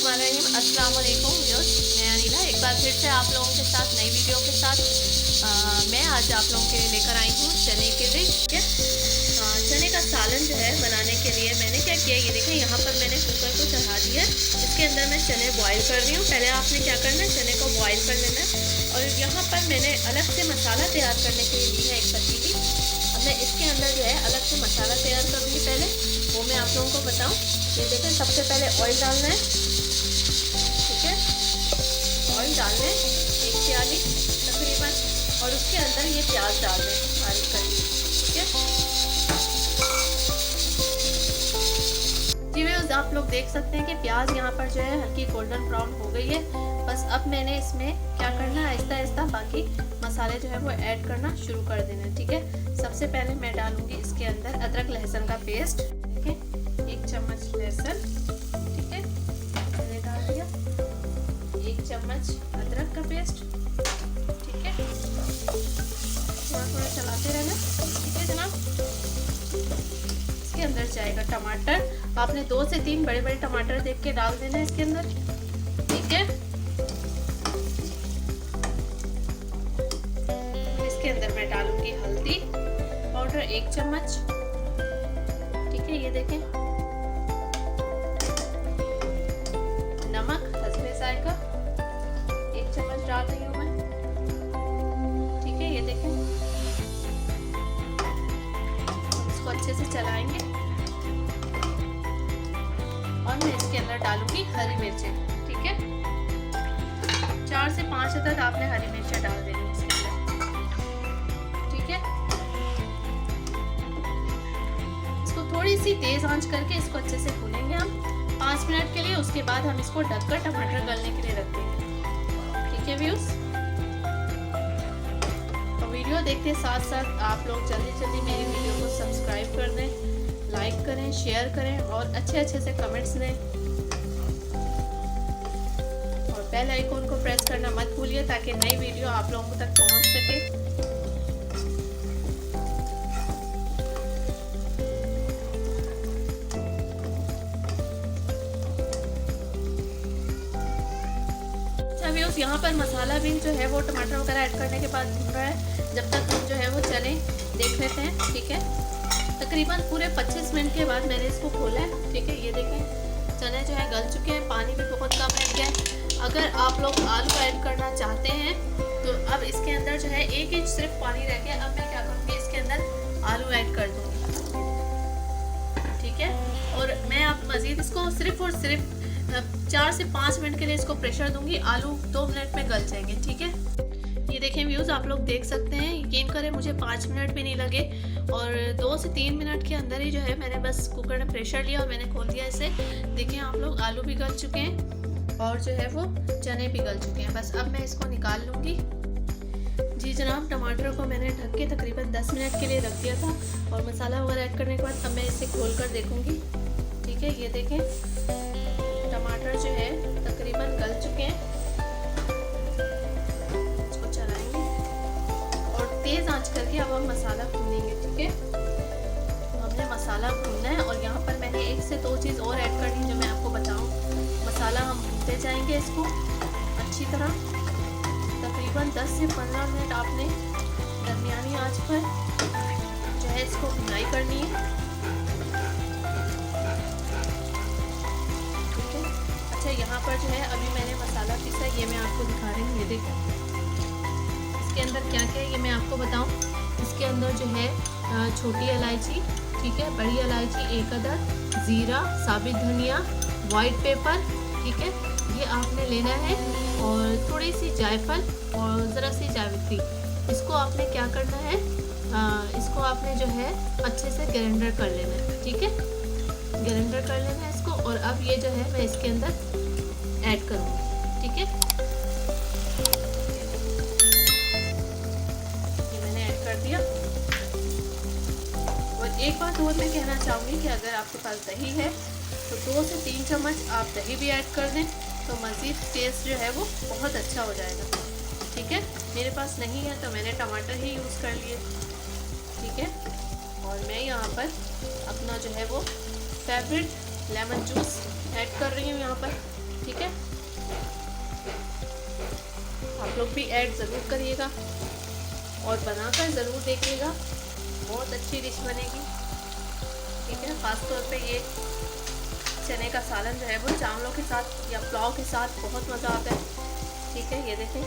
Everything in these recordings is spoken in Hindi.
बिस्मिल्लाहिर्रहमानिर्रहीम। अस्सलाम वालेकुम व्यूअर्स, मैं अनिला एक बार फिर से आप लोगों के साथ नई वीडियो के साथ मैं आज आप लोगों के लिए लेकर आई हूँ चने की डिश। चने का सालन जो है बनाने के लिए मैंने क्या किया, ये देखें यहाँ पर मैंने कुकर को चढ़ा दिया है। इसके अंदर मैं चने बॉईल कर रही हूँ। पहले आपने क्या करना है, चने को बॉईल कर लेना है। और यहाँ पर मैंने अलग से मसाला तैयार करने के लिए ली है एक पतीली। अब मैं इसके अंदर जो है अलग से मसाला तैयार करूँगी। पहले वो मैं आप लोगों को बताऊँ। ये देखें, सबसे पहले ऑयल डालना है, ठीक है। ऑयल डालना है 1 प्याली तकरीबन, और उसके अंदर ये प्याज डाल दें बारीक करके, ठीक है। जी व्यूअर्स, आप लोग देख सकते हैं कि प्याज यहाँ पर जो है हल्की गोल्डन ब्राउन हो गई है। बस अब मैंने इसमें क्या करना है, आहिस्ता आहिस्ता बाकी मसाले जो है वो ऐड करना शुरू कर देना, ठीक है। सबसे पहले मैं डालूंगी इसके अंदर अदरक लहसुन का पेस्ट, ठीक है। 1 चम्मच लहसुन, ठीक है, मैंने डाल दिया। 1 चम्मच अदरक का पेस्ट, ठीक है। थोड़ा थोड़ा चलाते रहना, ठीक है जनाब। इसके अंदर जाएगा टमाटर। आपने 2 से 3 बड़े बड़े टमाटर देख के डाल देना इसके अंदर, ठीक है। इसके अंदर मैं डालूंगी हल्दी पाउडर 1 चम्मच, ठीक है, ये देखें। नमक हस्बे जायका 1 चम्मच डाल रही हूँ मैं, ठीक है, ये देखें। इसको अच्छे से चलाएंगे और मैं इसके अंदर डालूंगी हरी मिर्चें, ठीक है। 4 से 5 तक आपने हरी मिर्चें डाल देनी इसके अंदर, ठीक है। इसको थोड़ी सी तेज आंच करके इसको अच्छे से भूनेंगे हम 5 मिनट के लिए। उसके बाद हम इसको ढककर टमाटर गलने के लिए रख देंगे, ठीक है व्यूअर्स। तो वीडियो देखते साथ साथ आप लोग जल्दी जल्दी मेरी वीडियो को सब्सक्राइब कर दें, लाइक करें, शेयर करें और अच्छे अच्छे से कमेंट्स दें। और बेल आइकन को प्रेस करना मत भूलिए ताकि नई वीडियो आप लोगों तक पहुंच सके। यहाँ पर मसाला भी जो है वो टमाटर वगैरह ऐड करने के बाद भून रहा है। जब तक हम जो है वो चने देख लेते हैं, ठीक है। तकरीबन पूरे 25 मिनट के बाद मैंने इसको खोला है, ठीक है, ये देखें। चने जो है गल चुके हैं, पानी भी बहुत कम रह गया है। अगर आप लोग आलू ऐड करना चाहते हैं तो अब इसके अंदर जो है 1 इंच सिर्फ पानी रह गया। अब मैं क्या करूँगी, इसके अंदर आलू ऐड कर दूँगी, ठीक है। और मैं अब मज़ीद इसको सिर्फ और सिर्फ 4 से 5 मिनट के लिए इसको प्रेशर दूंगी। आलू 2 मिनट में गल जाएंगे, ठीक है। ये देखें व्यूज, आप लोग देख सकते हैं, यकीन करें मुझे 5 मिनट भी नहीं लगे और 2 से 3 मिनट के अंदर ही जो है मैंने बस कुकर में प्रेशर लिया और मैंने खोल दिया इसे। देखें आप लोग, आलू भी गल चुके हैं और जो है वो चने भी गल चुके हैं। बस अब मैं इसको निकाल लूँगी। जी जनाब, टमाटर को मैंने ढक के तकरीबन 10 मिनट के लिए रख दिया था और मसाला वगैरह ऐड करने के बाद अब मैं इसे खोल कर देखूँगी, ठीक है। ये देखें, टमाटर जो है तकरीबन गल चुके हैं। इसको चलाएंगे और तेज आंच करके अब हम मसाला भूनेंगे, ठीक है। तो हमने मसाला भूनना है और यहाँ पर मैंने 1 से 2 चीज़ और ऐड करनी जो मैं आपको बताऊँ। मसाला हम भूनते जाएंगे इसको अच्छी तरह, तकरीबन 10 से 15 मिनट आपने दरमियानी आंच पर जो है इसको भुनाई करनी है। अच्छा, यहाँ पर जो है अभी मैंने मसाला पीसा, ये मैं आपको दिखा रही हूँ। ये देखो इसके अंदर क्या क्या है ये मैं आपको बताऊँ। इसके अंदर जो है छोटी इलायची, ठीक है, बड़ी इलायची 1 अदद, ज़ीरा, साबित धनिया, वाइट पेपर, ठीक है, ये आपने लेना है। और थोड़ी सी जायफल और ज़रा सी जावित्री। इसको आपने क्या करना है, इसको आपने जो है अच्छे से ग्राइंडर कर लेना है, ठीक है, ग्राइंडर कर लेना है इसको। और अब ये जो है मैं इसके अंदर ऐड करूँगी, ठीक है। ये मैंने ऐड कर दिया। और एक बात और मैं कहना चाहूँगी कि अगर आपके पास दही है तो 2 से 3 चम्मच आप दही भी ऐड कर दें तो मज़ीद टेस्ट जो है वो बहुत अच्छा हो जाएगा, ठीक है। मेरे पास नहीं है तो मैंने टमाटर ही यूज़ कर लिए, ठीक है। और मैं यहाँ पर अपना जो है वो फेवरेट लेमन जूस ऐड कर रही हूँ यहाँ पर, ठीक है, आप लोग भी ऐड ज़रूर करिएगा और बनाकर ज़रूर देखिएगा, बहुत अच्छी डिश बनेगी। ठीक है, ख़ास तौर पे ये चने का सालन जो है वो चावलों के साथ या पुलाव के साथ बहुत मज़ा आता है। ठीक है, ये देखें,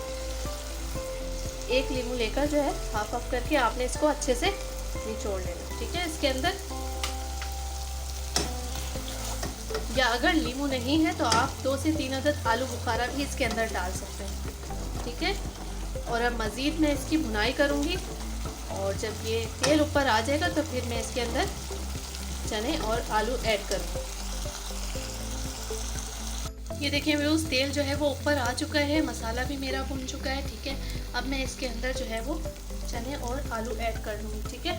एक नींबू लेकर जो है हाफ करके आपने इसको अच्छे से निचोड़ लेना। ठीक है, इसके अंदर, या अगर नींबू नहीं है तो आप 2 से 3 अदद आलू बुखारा भी इसके अंदर डाल सकते हैं। ठीक है, और अब मज़ीद मैं इसकी भुनाई करूँगी और जब ये तेल ऊपर आ जाएगा तो फिर मैं इसके अंदर चने और आलू ऐड करूँगी। ये देखिए व्यूअर्स, तेल जो है वो ऊपर आ चुका है, मसाला भी मेरा भुन चुका है। ठीक है, अब मैं इसके अंदर जो है वो चने और आलू ऐड कर दूँगी। ठीक है,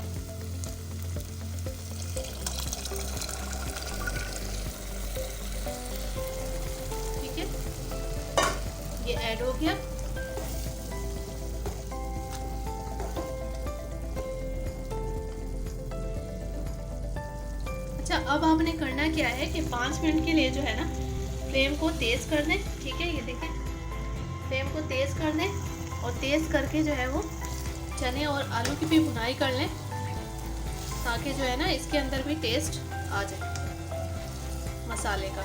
ठीक है, ये ऐड हो गया। अच्छा, अब आपने करना क्या है कि 5 मिनट के लिए जो है ना फ्लेम को तेज़ कर दें। ठीक है, ये देखें, फ्लेम को तेज़ कर दें और तेज़ करके जो है वो चने और आलू की भी भुनाई कर लें, ताकि जो है ना इसके अंदर भी टेस्ट आ जाए मसाले का।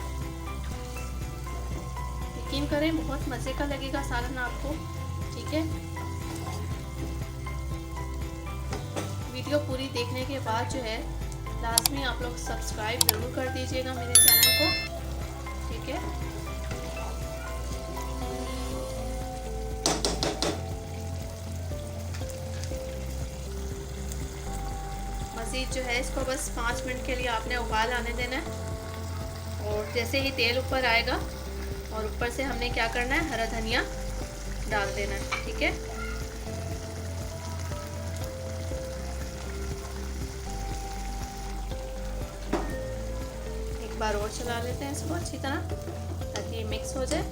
यकीन करें, बहुत मज़े का लगेगा सालन आपको। ठीक है, वीडियो पूरी देखने के बाद जो है लाजमी आप लोग सब्सक्राइब ज़रूर कर दीजिएगा मेरे चैनल को। ठीक है, मज़ीद जो है इसको बस 5 मिनट के लिए आपने उबाल आने देना है और जैसे ही तेल ऊपर आएगा और ऊपर से हमने क्या करना है, हरा धनिया डाल देना है। ठीक है, एक बार और चला लेते हैं इसको अच्छी तरह ताकि ये मिक्स हो जाए।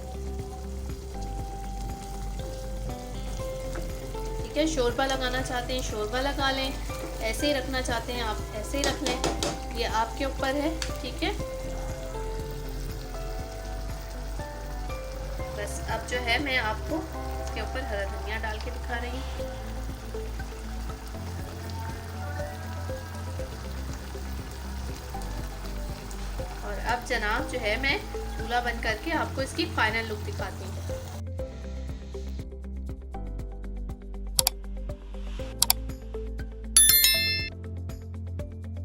ठीक है, शोरबा लगाना चाहते हैं शोरबा लगा लें, ऐसे ही रखना चाहते हैं आप ऐसे ही रख लें, ये आपके ऊपर है। ठीक है, बस अब जो है मैं आपको इसके ऊपर हरा धनिया डाल के दिखा रही हूँ। और अब जनाब जो है मैं चूल्हा बंद करके आपको इसकी फाइनल लुक दिखाती हूँ।